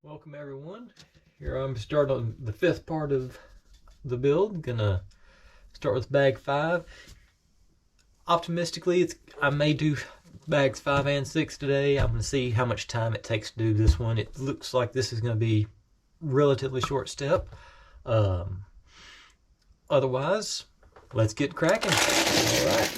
Welcome everyone. Here I'm starting the fifth part of the build. Gonna start with bag 5. Optimistically, I may do bags 5 and 6 today. I'm gonna see how much time it takes to do this one. It looks like this is gonna be relatively short step. Otherwise, let's get cracking. All right.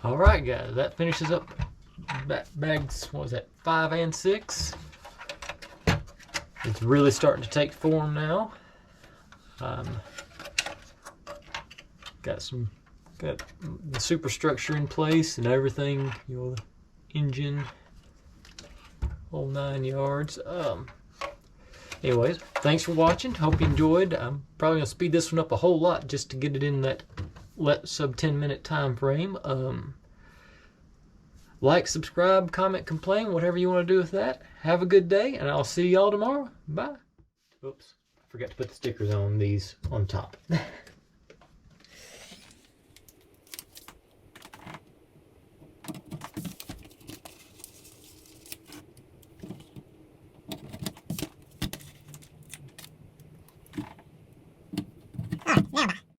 All right, guys, that finishes up bags, what was that, 5 and 6. It's really starting to take form now. Got the superstructure in place and everything, you know, the engine, whole 9 yards. Anyways, thanks for watching. Hope you enjoyed. I'm probably gonna speed this one up a whole lot just to get it in that sub 10-minute time frame. Like, subscribe, comment, complain, whatever you want to do with that. Have a good day, and I'll see y'all tomorrow. Bye. Oops, I forgot to put the stickers on these on top.